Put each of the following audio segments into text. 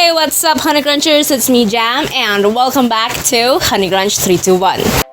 Hey, what's up, honeycrunchers? It's me, Jam, and welcome back to honeycrunch321.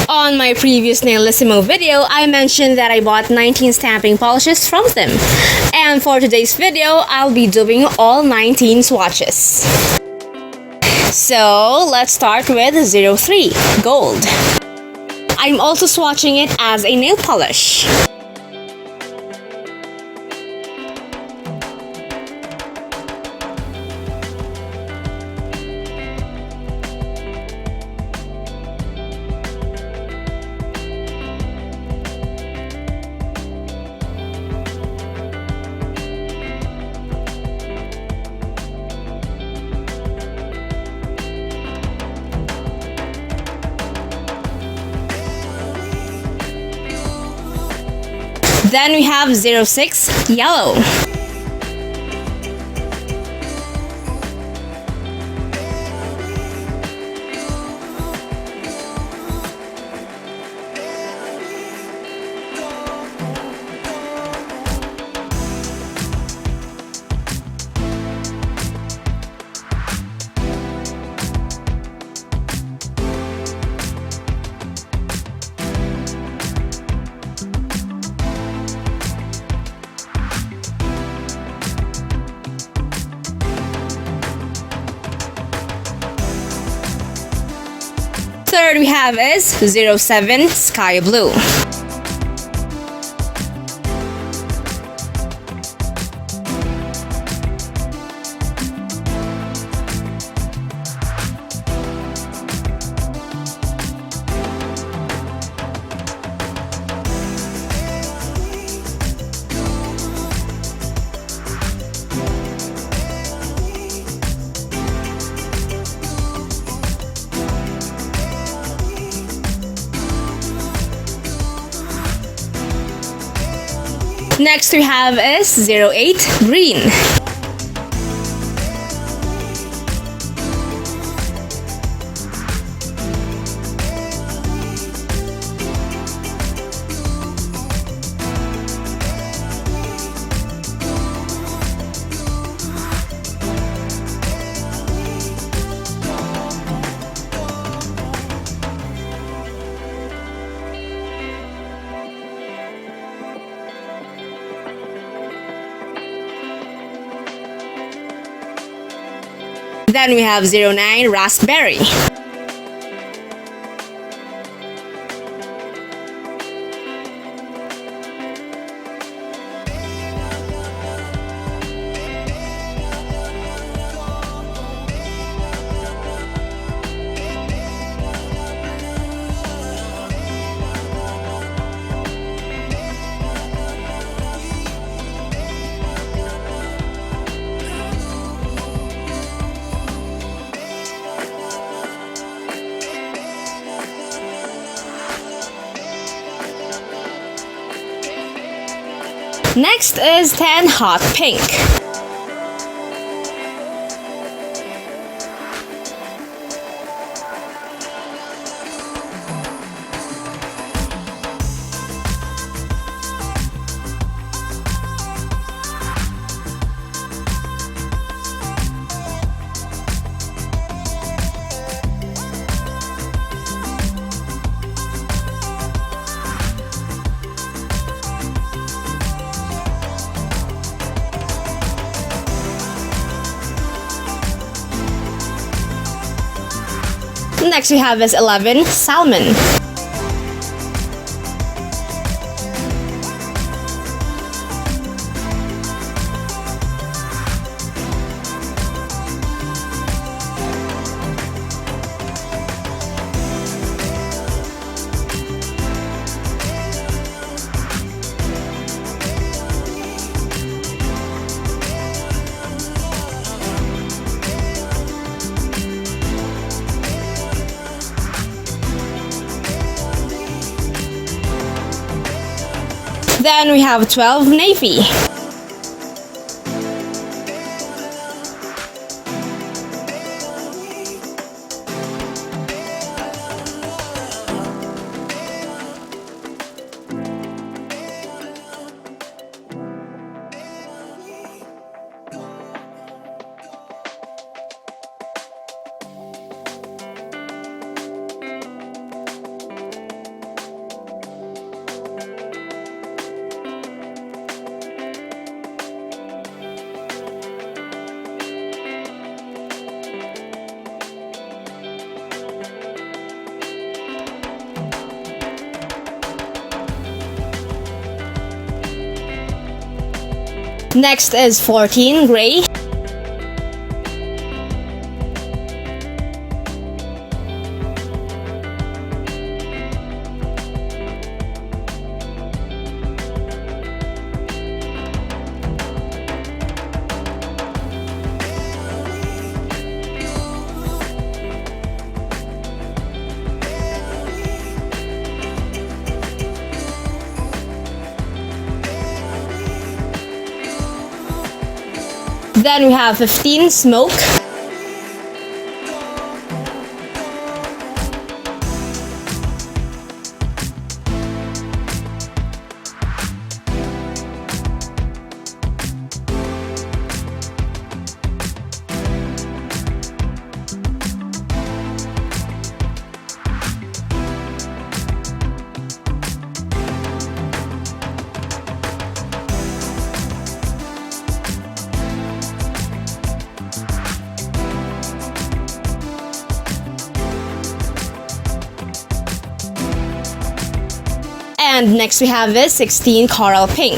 On my previous Naillisimo video, I mentioned that I bought 19 stamping polishes from them. And for today's video, I'll be doing all 19 swatches. So, let's start with 03, Gold. I'm also swatching it as a nail polish. Then we have 06, Yellow. Third we have is 07, Sky Blue. Next we have is 08, Green. Then we have 09, Raspberry. Next is 10, Hot Pink. Next we have is 11, Salmon. Then we have 12, Navy. Next is 14 gray. Then we have 15 smoke. And next we have this 16 coral pink.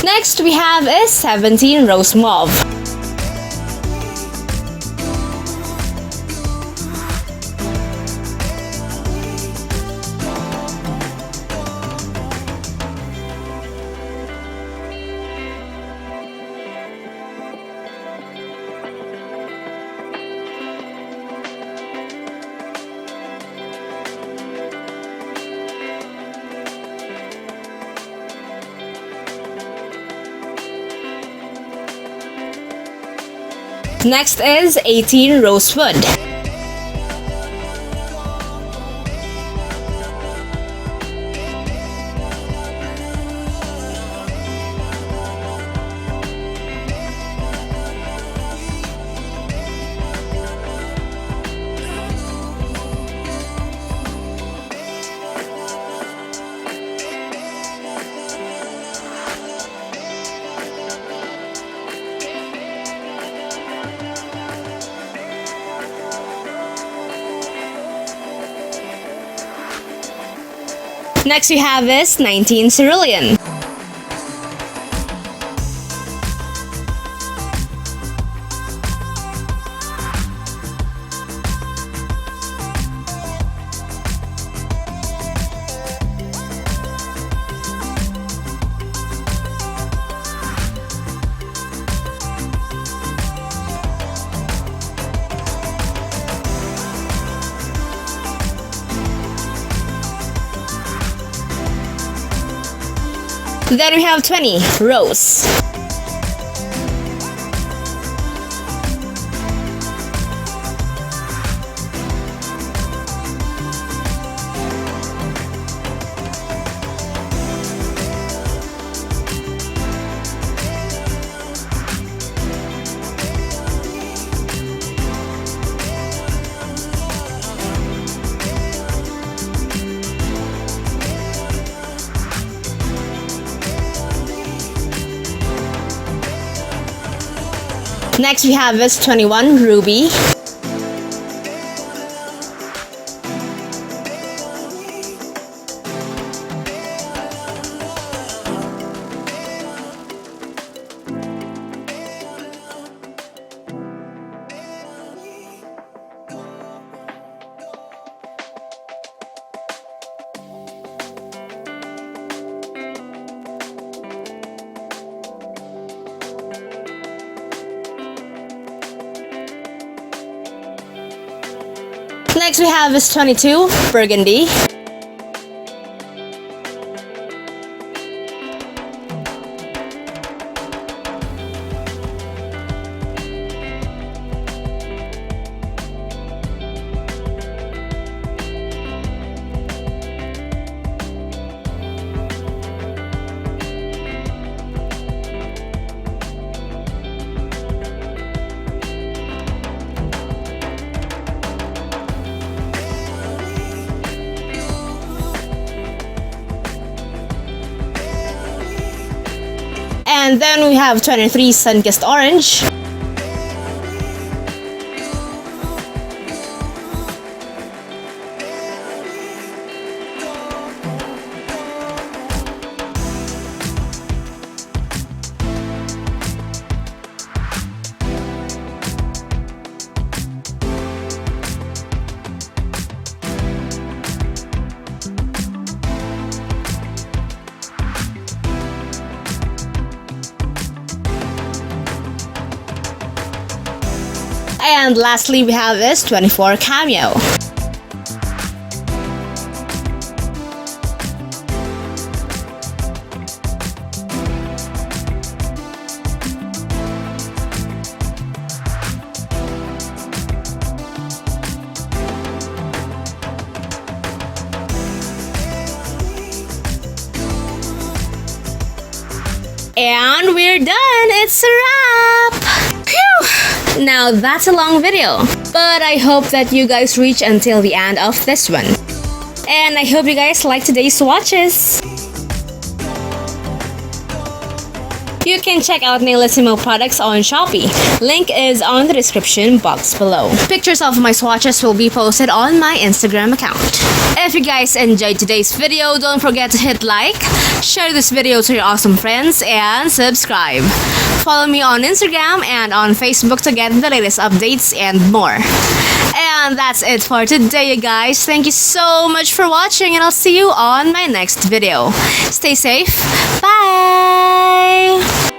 Next we have a 17 rose mauve. Next is 18 rosewood. Next we have this 19 cerulean. Then we have 20 rose. Next we have this 21 ruby. Next we have this 22 burgundy. And then we have 23 Sun-Kissed Orange. And lastly, we have this 24 Cameo. And we're done! It's a wrap! Phew! Now that's a long video, but I hope that you guys reach until the end of this one. And I hope you guys like today's swatches! You can check out Naillisimo products on Shopee. Link is on the description box below. Pictures of my swatches will be posted on my Instagram account. If you guys enjoyed today's video, don't forget to hit like, share this video to your awesome friends, and subscribe. Follow me on Instagram and on Facebook to get the latest updates and more. And that's it for today, you guys. Thank you so much for watching, and I'll see you on my next video. Stay safe. Bye!